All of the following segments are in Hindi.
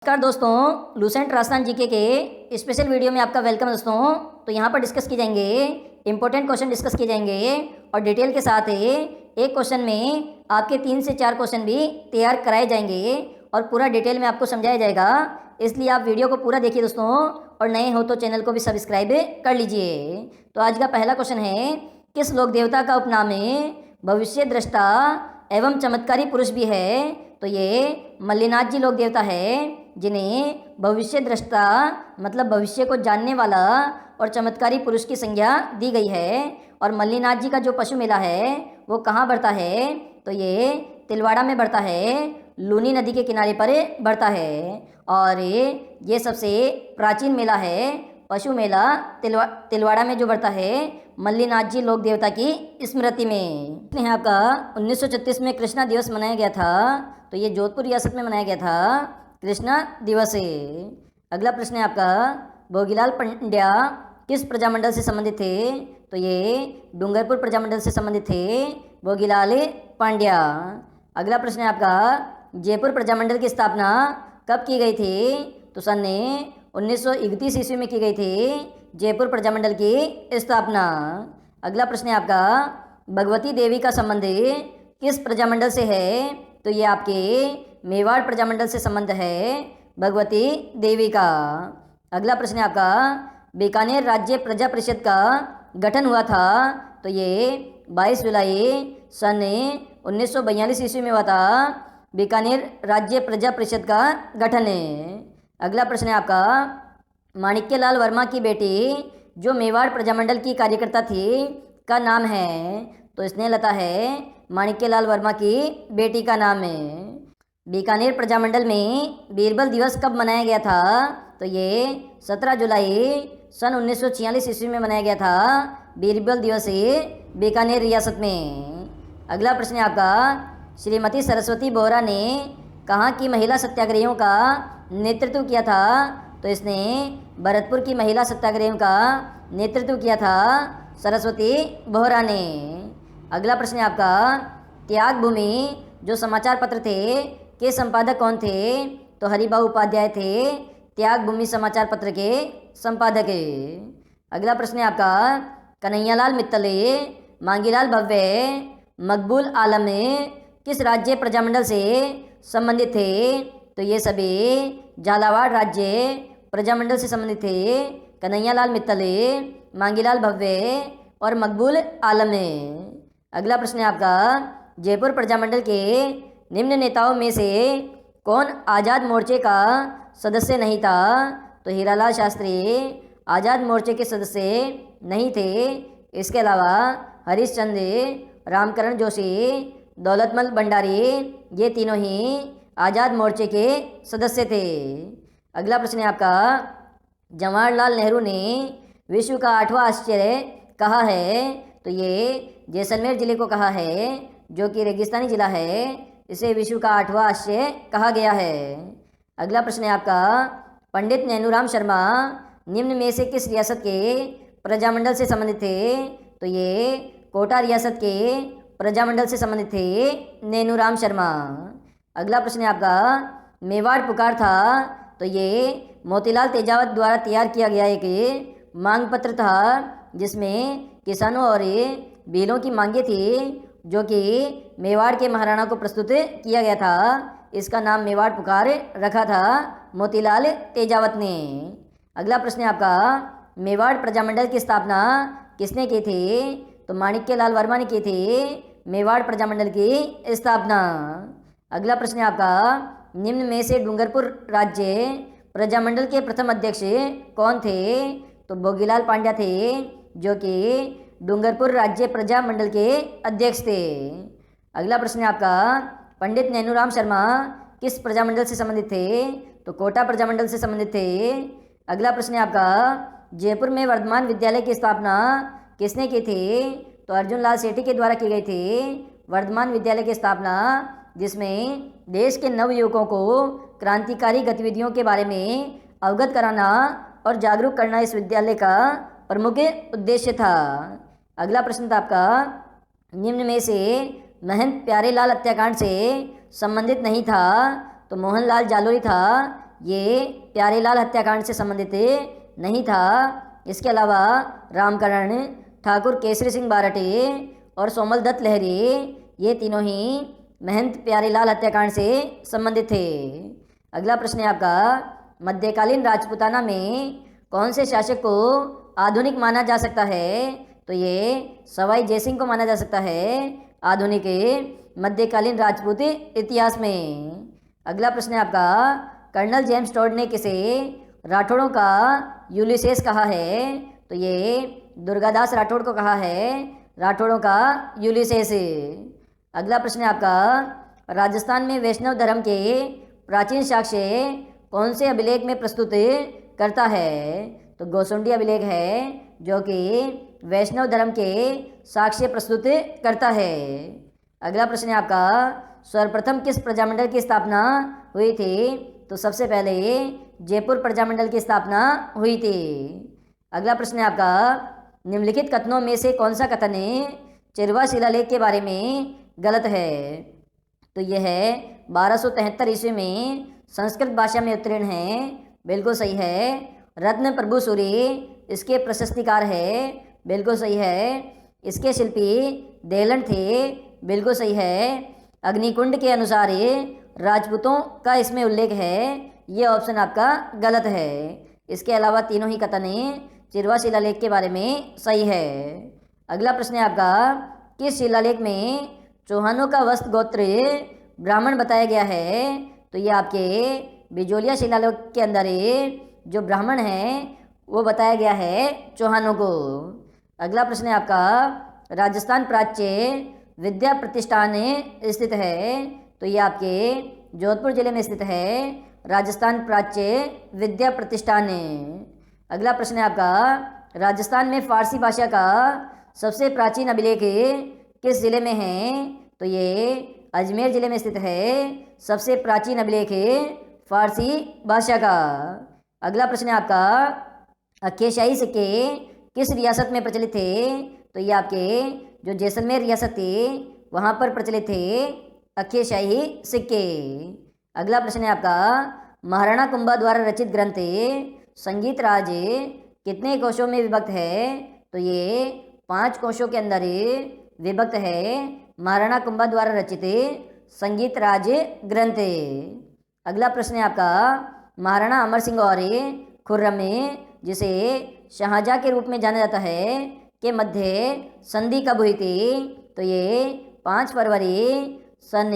नमस्कार दोस्तों, लूसेंट राजस्थान जीके के स्पेशल वीडियो में आपका वेलकम दोस्तों। तो यहाँ पर डिस्कस किए जाएंगे इंपॉर्टेंट क्वेश्चन डिस्कस किए जाएंगे और डिटेल के साथ एक क्वेश्चन में आपके 3 से 4 क्वेश्चन भी तैयार कराए जाएंगे और पूरा डिटेल में आपको समझाया जाएगा। इसलिए आप वीडियो को पूरा देखिए दोस्तों, और नए हो तो चैनल को भी सब्सक्राइब कर लीजिए। तो आज का पहला क्वेश्चन है, किस लोक देवता का उपनाम भविष्य दृष्टा एवं चमत्कारी पुरुष भी है? तो ये मल्लिनाथ जी लोक देवता है, जिन्हें भविष्य दृष्टा मतलब भविष्य को जानने वाला और चमत्कारी पुरुष की संज्ञा दी गई है। और मल्लिनाथ जी का जो पशु मेला है वो कहाँ बढ़ता है? तो ये तिलवाड़ा में बढ़ता है, लूनी नदी के किनारे पर बढ़ता है। और ये सबसे प्राचीन मेला है, पशु मेला तिलवाड़ा में जो बढ़ता है मल्लिनाथ जी लोक देवता की स्मृति में। है आपका 1936 में कृष्णा दिवस मनाया गया था। तो ये जोधपुर रियासत में मनाया गया था कृष्णा दिवस है। अगला प्रश्न है आपका, भोगीलाल पंड्या किस प्रजामंडल से संबंधित थे? तो ये डूंगरपुर प्रजामंडल से संबंधित थे भोगीलाल पांड्या। अगला प्रश्न है आपका, जयपुर प्रजामंडल की स्थापना कब की गई थी? तो सन 1931 ईस्वी में की गई थी जयपुर प्रजामंडल की स्थापना। अगला प्रश्न है आपका, भगवती देवी का संबंध किस प्रजामंडल से है? तो ये आपके मेवाड़ प्रजामंडल से संबंध है भगवती देवी का। अगला प्रश्न है आपका, बीकानेर राज्य प्रजा परिषद का गठन हुआ था? तो ये 22 जुलाई सन 1942 ईस्वी में हुआ था बीकानेर राज्य प्रजा परिषद का गठन है। अगला प्रश्न है आपका, माणिक्यलाल वर्मा की बेटी जो मेवाड़ प्रजामंडल की कार्यकर्ता थी का नाम है? तो स्नेहलता है माणिक्यलाल वर्मा की बेटी का नाम है। बीकानेर प्रजामंडल में बीरबल दिवस कब मनाया गया था? तो ये 17 जुलाई सन 1946 ईस्वी में मनाया गया था बीरबल दिवस बीकानेर रियासत में। अगला प्रश्न है आपका, श्रीमती सरस्वती बोहरा ने कहाँ की महिला सत्याग्रहियों का नेतृत्व किया था? तो इसने भरतपुर की महिला सत्याग्रहियों का नेतृत्व किया था सरस्वती बोहरा ने। अगला प्रश्न है आपका, त्याग भूमि जो समाचार पत्र थे के संपादक कौन थे? तो हरिभाऊ उपाध्याय थे त्याग भूमि समाचार पत्र के संपादक। अगला प्रश्न है आपका, कन्हैयालाल मित्तल, मांगीलाल भव्य, मकबूल आलम किस राज्य प्रजामंडल से संबंधित थे? तो ये सभी झालावाड़ राज्य प्रजामंडल से संबंधित थे, कन्हैयालाल मित्तल, मांगीलाल भव्य और मकबूल आलम। अगला प्रश्न है आपका, जयपुर प्रजामंडल के निम्न नेताओं में से कौन आज़ाद मोर्चे का सदस्य नहीं था? तो हीरालाल शास्त्री आज़ाद मोर्चे के सदस्य नहीं थे। इसके अलावा हरीशचंद्र, रामकरण जोशी, दौलतमल भंडारी ये तीनों ही आज़ाद मोर्चे के सदस्य थे। अगला प्रश्न है आपका, जवाहरलाल नेहरू ने विश्व का 8वां आश्चर्य कहा है? तो ये जैसलमेर ज़िले को कहा है, जो कि रेगिस्तानी ज़िला है, इसे विश्व का 8वां आश्चर्य कहा गया है। अगला प्रश्न है आपका, पंडित नैनूराम शर्मा निम्न में से किस रियासत के प्रजामंडल से संबंधित थे? तो ये कोटा रियासत के प्रजामंडल से संबंधित थे नैनूराम शर्मा। अगला प्रश्न है आपका, मेवाड़ पुकार था? तो ये मोतीलाल तेजावत द्वारा तैयार किया गया एक मांग पत्र था, जिसमें किसानों और भीलों की मांगे थी, जो कि मेवाड़ के महाराणा को प्रस्तुत किया गया था। इसका नाम मेवाड़ पुकार रखा था मोतीलाल तेजावत ने। अगला प्रश्न है आपका, मेवाड़ प्रजामंडल की स्थापना किसने की थी? तो माणिक्यलाल वर्मा ने की थी मेवाड़ प्रजामंडल की स्थापना। अगला प्रश्न है आपका, निम्न में से डूंगरपुर राज्य प्रजामंडल के प्रथम अध्यक्ष कौन थे? तो भोगीलाल पांड्या थे, जो कि डूंगरपुर राज्य प्रजामंडल के अध्यक्ष थे। अगला प्रश्न है आपका, पंडित नैनूराम शर्मा किस प्रजामंडल से संबंधित थे? तो कोटा प्रजामंडल से संबंधित थे। अगला प्रश्न है आपका, जयपुर में वर्धमान विद्यालय की स्थापना किसने की थी? तो अर्जुन लाल सेठी के द्वारा की गई थी वर्धमान विद्यालय की स्थापना, जिसमें देश के नवयुवकों को क्रांतिकारी गतिविधियों के बारे में अवगत कराना और जागरूक करना इस विद्यालय का प्रमुख उद्देश्य था। अगला प्रश्न था आपका, निम्न में से महंत प्यारेलाल हत्याकांड से संबंधित नहीं था? तो मोहनलाल जालोरी था ये प्यारेलाल हत्याकांड से संबंधित नहीं था। इसके अलावा रामकरण, ठाकुर केसरी सिंह बारटे और सोमल दत्त लहरी ये तीनों ही महंत प्यारेलाल हत्याकांड से संबंधित थे। अगला प्रश्न है आपका, मध्यकालीन राजपूताना में कौन से शासक को आधुनिक माना जा सकता है? तो ये सवाई जयसिंह को माना जा सकता है आधुनिक मध्यकालीन राजपूत इतिहास में। अगला प्रश्न है आपका, कर्नल जेम्स टोड ने किसे राठौड़ों का यूलिसेस कहा है? तो ये दुर्गादास राठौड़ को कहा है राठौड़ों का यूलिसेस। अगला प्रश्न है आपका, राजस्थान में वैष्णव धर्म के प्राचीन साक्ष्य कौन से अभिलेख में प्रस्तुत करता है? तो गोसुंडी अभिलेख है जो कि वैष्णव धर्म के साक्ष्य प्रस्तुत करता है। अगला प्रश्न है आपका, सर्वप्रथम किस प्रजामंडल की स्थापना हुई थी? तो सबसे पहले जयपुर प्रजामंडल की स्थापना हुई थी। अगला प्रश्न है आपका, निम्नलिखित कथनों में से कौन सा कथन चिरवा शिलालेख के बारे में गलत है? तो यह है 1273 ईस्वी में संस्कृत भाषा में उत्तीर्ण है, बिल्कुल सही है। रत्न प्रभु सूरी इसके प्रशस्तिकार है, बिल्कुल सही है। इसके शिल्पी देलन थे, बिल्कुल सही है। अग्निकुंड के अनुसार राजपूतों का इसमें उल्लेख है, ये ऑप्शन आपका गलत है। इसके अलावा तीनों ही कथन चिरवा शिलालेख के बारे में सही है। अगला प्रश्न है आपका, किस शिलालेख में चौहानों का वस्त्र गोत्र ब्राह्मण बताया गया है? तो ये आपके बिजोलिया शिलालेख के अंदर जो ब्राह्मण हैं वो बताया गया है चौहानों को। अगला प्रश्न है आपका, राजस्थान प्राच्य विद्या प्रतिष्ठान स्थित है? तो ये आपके जोधपुर जिले में स्थित है राजस्थान प्राच्य विद्या प्रतिष्ठान। अगला प्रश्न है आपका, राजस्थान में फारसी भाषा का सबसे प्राचीन अभिलेख किस जिले में है? तो ये अजमेर जिले में स्थित है सबसे प्राचीन अभिलेख फारसी भाषा का। अगला प्रश्न है आपका, अक्केशाही सिक्के किस रियासत में प्रचलित थे? तो ये आपके जो जैसलमेर रियासत थी वहाँ पर प्रचलित थे अक्केशाही सिक्के। अगला प्रश्न है आपका, महाराणा कुंभा द्वारा रचित ग्रंथ संगीत राज कितने कोशों में विभक्त है? तो ये 5 कोशों के अंदर विभक्त है महाराणा कुंभा द्वारा रचित संगीत राज ग्रंथ। अगला प्रश्न है आपका, महाराणा अमर सिंह और खुर्रम जिसे शाहजहाँ के रूप में जाना जाता है के मध्य संधि कब हुई थी? तो ये 5 फरवरी सन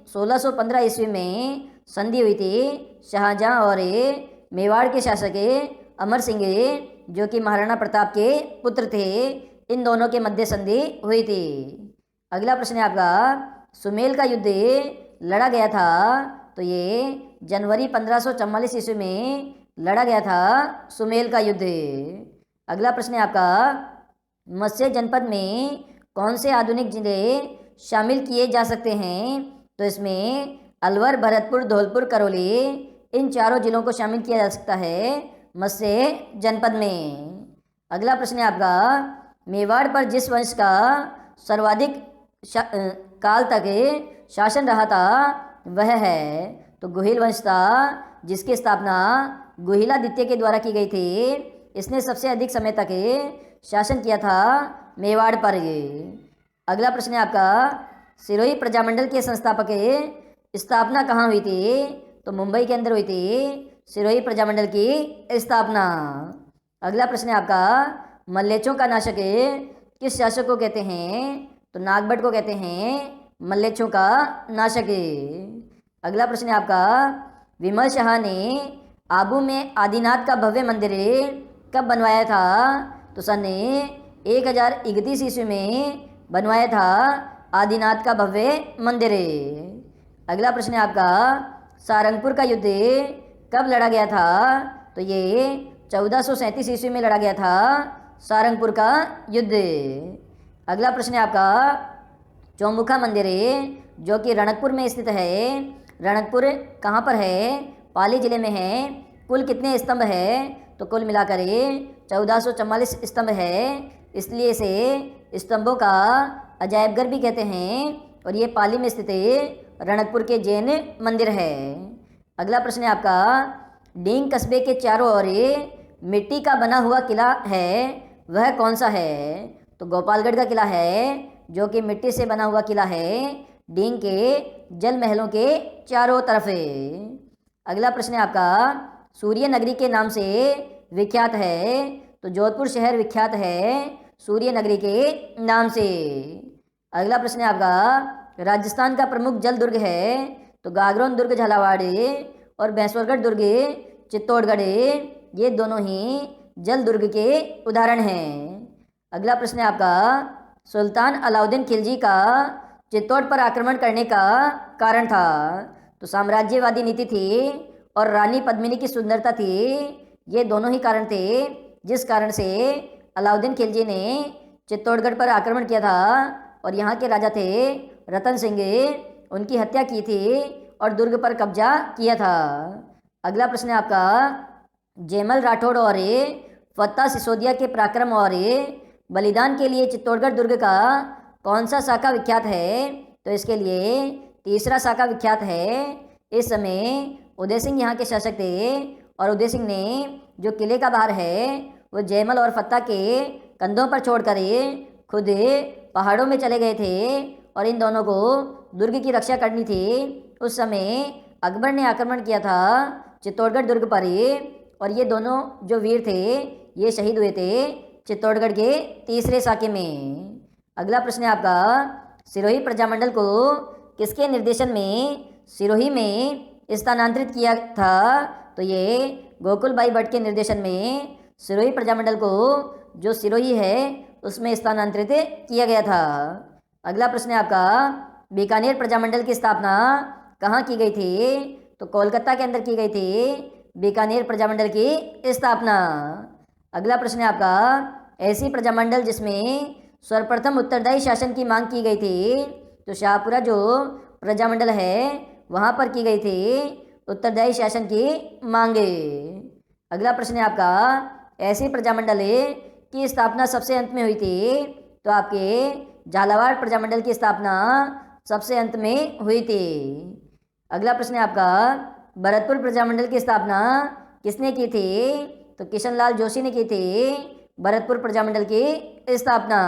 1615 ईस्वी में संधि हुई थी शाहजहाँ और मेवाड़ के शासक अमर सिंह जो कि महाराणा प्रताप के पुत्र थे, इन दोनों के मध्य संधि हुई थी। अगला प्रश्न है आपका, सुमेल का युद्ध लड़ा गया था? तो ये जनवरी 1544 ईस्वी में लड़ा गया था सुमेल का युद्ध। अगला प्रश्न है आपका, मत्स्य जनपद में कौन से आधुनिक जिले शामिल किए जा सकते हैं? तो इसमें अलवर, भरतपुर, धौलपुर, करौली इन चारों जिलों को शामिल किया जा सकता है मत्स्य जनपद में। अगला प्रश्न है आपका, मेवाड़ पर जिस वंश का सर्वाधिक काल तक शासन रहा था वह है? तो गुहिल वंश था जिसकी स्थापना गुहिलादित्य के द्वारा की गई थी। इसने सबसे अधिक समय तक शासन किया था मेवाड़ पर। अगला प्रश्न है आपका, सिरोही प्रजामंडल के संस्थापक स्थापना कहाँ हुई थी? तो मुंबई के अंदर हुई थी सिरोही प्रजामंडल की स्थापना। अगला प्रश्न है आपका, मल्लेच्छों का नाशक किस शासक को कहते हैं? तो नागभट्ट को कहते हैं मल्लेच्छों का नाशक। अगला प्रश्न है आपका, विमल शाह ने आबू में आदिनाथ का भव्य मंदिर कब बनवाया था? तो सन 1031 ईस्वी में बनवाया था आदिनाथ का भव्य मंदिर। अगला प्रश्न है आपका, सारंगपुर का युद्ध कब लड़ा गया था? तो ये 1437 ईस्वी में लड़ा गया था सारंगपुर का युद्ध। अगला प्रश्न है आपका, चौमुखा मंदिर जो कि रणकपुर में स्थित है, रणकपुर कहाँ पर है? पाली जिले में है। कुल कितने स्तंभ है? तो कुल मिलाकर 1444 स्तंभ है, इसलिए इसे स्तंभों का अजायबघर भी कहते हैं और ये पाली में स्थित रणकपुर के जैन मंदिर है। अगला प्रश्न है आपका, डींग कस्बे के चारों ओर मिट्टी का बना हुआ किला है वह कौन सा है? तो गोपालगढ़ का किला है जो कि मिट्टी से बना हुआ किला है डींग के जल महलों के चारों तरफ है। अगला प्रश्न है आपका, सूर्य नगरी के नाम से विख्यात है। तो जोधपुर शहर विख्यात है सूर्य नगरी के नाम से। अगला प्रश्न है आपका, राजस्थान का प्रमुख जल दुर्ग है। तो गागरोन दुर्ग झालावाड़ और भैंसवरगढ़ दुर्ग चित्तौड़गढ़, ये दोनों ही जल दुर्ग के उदाहरण हैं। अगला प्रश्न है आपका, सुल्तान अलाउद्दीन खिलजी का चित्तौड़ पर आक्रमण करने का कारण था। तो साम्राज्यवादी नीति थी और रानी पद्मिनी की सुंदरता थी, ये दोनों ही कारण थे जिस कारण से अलाउद्दीन खिलजी ने चित्तौड़गढ़ पर आक्रमण किया था और यहाँ के राजा थे रतन सिंह, उनकी हत्या की थी और दुर्ग पर कब्जा किया था। अगला प्रश्न है आपका, जयमल राठौड़ और फत्ता सिसोदिया के पराक्रम और बलिदान के लिए चित्तौड़गढ़ दुर्ग का कौन सा शाखा विख्यात है? तो इसके लिए तीसरा शाखा विख्यात है। इस समय उदय सिंह यहाँ के शासक थे और उदय सिंह ने जो किले का भार है वो जयमल और फत्ता के कंधों पर छोड़कर खुद पहाड़ों में चले गए थे और इन दोनों को दुर्ग की रक्षा करनी थी। उस समय अकबर ने आक्रमण किया था चित्तौड़गढ़ दुर्ग पर और ये दोनों जो वीर थे ये शहीद हुए थे चित्तौड़गढ़ के तीसरे साके में। अगला प्रश्न है आपका, सिरोही प्रजामंडल को किसके निर्देशन में सिरोही में स्थानांतरित किया था? तो ये गोकुलबाई भट्ट के निर्देशन में सिरोही प्रजामंडल को जो सिरोही है उसमें स्थानांतरित किया गया था। अगला प्रश्न है आपका, बीकानेर प्रजामंडल की स्थापना कहाँ की गई थी? तो कोलकाता के अंदर की गई थी बीकानेर प्रजामंडल की स्थापना। अगला प्रश्न है आपका, ऐसी प्रजामंडल जिसमें सर्वप्रथम उत्तरदायी शासन की मांग की गई थी। तो शाहपुरा जो प्रजामंडल है वहाँ पर की गई थी उत्तरदायी शासन की मांगे। अगला प्रश्न है आपका, ऐसी प्रजामंडल की स्थापना सबसे अंत में हुई थी। तो आपके झालावाड़ प्रजामंडल की स्थापना सबसे अंत में हुई थी। अगला प्रश्न है आपका, भरतपुर प्रजामंडल की स्थापना किसने की थी? तो किशनलाल जोशी ने की थी भरतपुर प्रजामंडल की स्थापना।